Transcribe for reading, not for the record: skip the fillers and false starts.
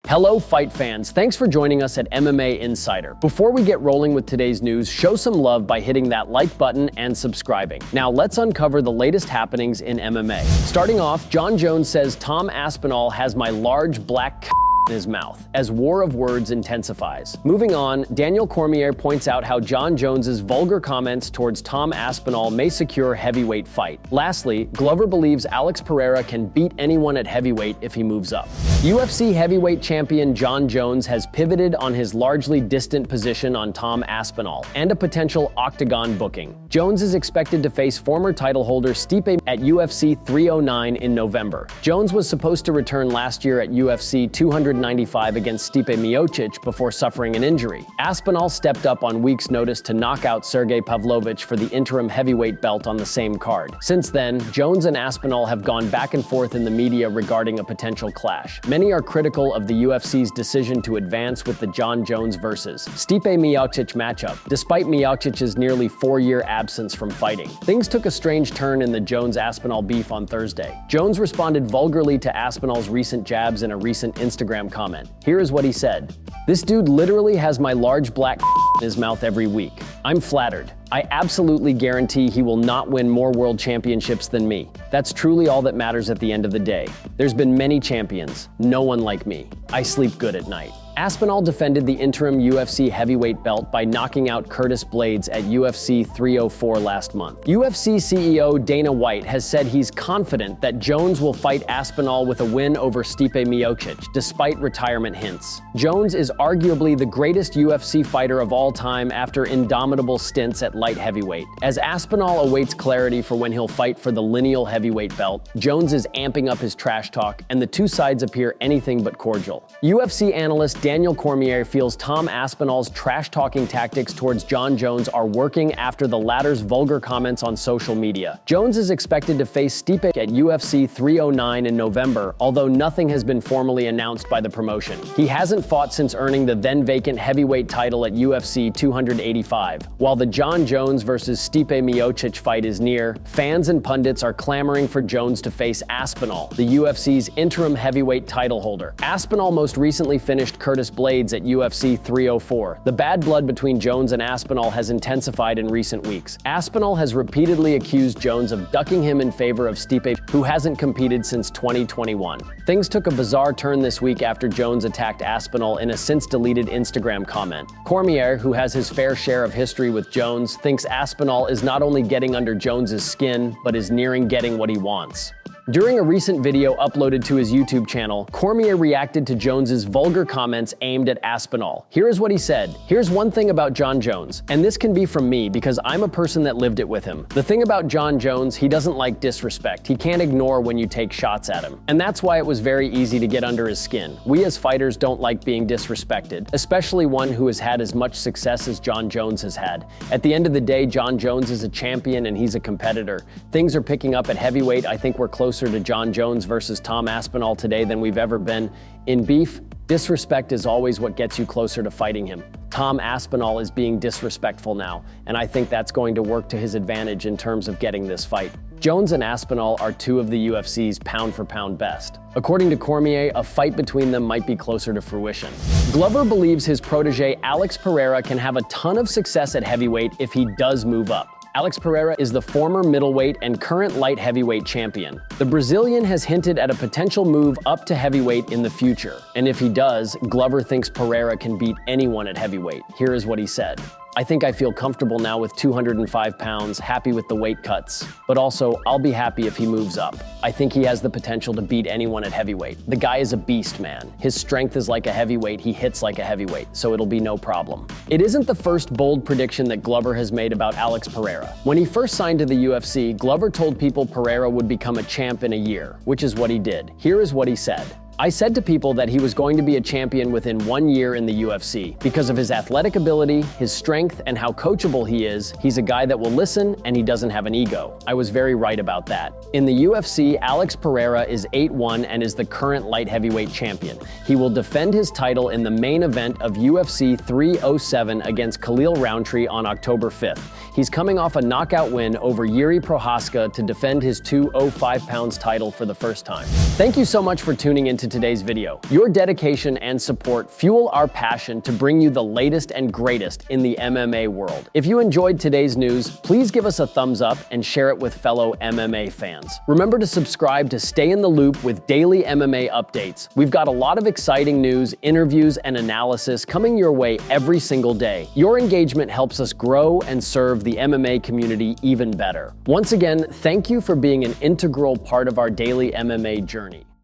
Hello fight fans, thanks for joining us at MMA Insider. Before we get rolling with today's news, show some love by hitting that like button and subscribing. Now let's uncover the latest happenings in MMA. Starting off, Jon Jones says Tom Aspinall has my large black in his mouth, as war of words intensifies. Moving on, Daniel Cormier points out how Jon Jones's vulgar comments towards Tom Aspinall may secure heavyweight fight. Lastly, Glover believes Alex Pereira can beat anyone at heavyweight if he moves up. UFC heavyweight champion Jon Jones has pivoted on his largely distant position on Tom Aspinall and a potential octagon booking. Jones is expected to face former title holder Stipe at UFC 309 in November. Jones was supposed to return last year at UFC 295 against Stipe Miocic before suffering an injury. Aspinall stepped up on week's notice to knock out Sergey Pavlovich for the interim heavyweight belt on the same card. Since then, Jones and Aspinall have gone back and forth in the media regarding a potential clash. Many are critical of the UFC's decision to advance with the Jon Jones vs. Stipe Miocic matchup, despite Miocic's nearly 4-year absence from fighting. Things took a strange turn in the Jones-Aspinall beef on Thursday. Jones responded vulgarly to Aspinall's recent jabs in a recent Instagram comment. Here is what he said. "This dude literally has my large black in his mouth every week. I'm flattered. I absolutely guarantee he will not win more world championships than me. That's truly all that matters at the end of the day. There's been many champions, no one like me. I sleep good at night." Aspinall defended the interim UFC heavyweight belt by knocking out Curtis Blaydes at UFC 304 last month. UFC CEO Dana White has said he's confident that Jones will fight Aspinall with a win over Stipe Miocic, despite retirement hints. Jones is arguably the greatest UFC fighter of all time after indomitable stints at light heavyweight. As Aspinall awaits clarity for when he'll fight for the lineal heavyweight belt, Jones is amping up his trash talk, and the two sides appear anything but cordial. UFC analyst Daniel Cormier feels Tom Aspinall's trash-talking tactics towards Jon Jones are working after the latter's vulgar comments on social media. Jones is expected to face Stipe at UFC 309 in November, although nothing has been formally announced by the promotion. He hasn't fought since earning the then-vacant heavyweight title at UFC 285. While the Jon Jones vs. Stipe Miocic fight is near, fans and pundits are clamoring for Jones to face Aspinall, the UFC's interim heavyweight title holder. Aspinall most recently finished Curtis Blaydes at UFC 304. The bad blood between Jones and Aspinall has intensified in recent weeks. Aspinall has repeatedly accused Jones of ducking him in favor of Stipe, who hasn't competed since 2021. Things took a bizarre turn this week after Jones attacked Aspinall in a since-deleted Instagram comment. Cormier, who has his fair share of history with Jones, thinks Aspinall is not only getting under Jones's skin, but is nearing getting what he wants. During a recent video uploaded to his YouTube channel, Cormier reacted to Jones's vulgar comments aimed at Aspinall. Here is what he said. "Here's one thing about Jon Jones, and this can be from me because I'm a person that lived it with him. The thing about Jon Jones, he doesn't like disrespect. He can't ignore when you take shots at him. And that's why it was very easy to get under his skin. We as fighters don't like being disrespected, especially one who has had as much success as Jon Jones has had. At the end of the day, Jon Jones is a champion and he's a competitor. Things are picking up at heavyweight. I think we're closer to Jon Jones versus Tom Aspinall today than we've ever been. In beef, disrespect is always what gets you closer to fighting him. Tom Aspinall is being disrespectful now, and I think that's going to work to his advantage in terms of getting this fight." Jones and Aspinall are two of the UFC's pound-for-pound best. According to Cormier, a fight between them might be closer to fruition. Glover believes his protege Alex Pereira can have a ton of success at heavyweight if he does move up. Alex Pereira is the former middleweight and current light heavyweight champion. The Brazilian has hinted at a potential move up to heavyweight in the future. And if he does, Glover thinks Pereira can beat anyone at heavyweight. Here is what he said. "I think I feel comfortable now with 205 pounds, happy with the weight cuts. But also, I'll be happy if he moves up. I think he has the potential to beat anyone at heavyweight. The guy is a beast, man. His strength is like a heavyweight, he hits like a heavyweight, so it'll be no problem." It isn't the first bold prediction that Glover has made about Alex Pereira. When he first signed to the UFC, Glover told people Pereira would become a champ in a year, which is what he did. Here is what he said. "I said to people that he was going to be a champion within 1 year in the UFC. Because of his athletic ability, his strength, and how coachable he is, he's a guy that will listen and he doesn't have an ego. I was very right about that." In the UFC, Alex Pereira is 8-1 and is the current light heavyweight champion. He will defend his title in the main event of UFC 307 against Khalil Rountree on October 5th. He's coming off a knockout win over Jiří Procházka to defend his 205 pounds title for the first time. Thank you so much for tuning into today's video. Your dedication and support fuel our passion to bring you the latest and greatest in the MMA world. If you enjoyed today's news, please give us a thumbs up and share it with fellow MMA fans. Remember to subscribe to stay in the loop with daily MMA updates. We've got a lot of exciting news, interviews, and analysis coming your way every single day. Your engagement helps us grow and serve the MMA community even better. Once again, thank you for being an integral part of our daily MMA journey.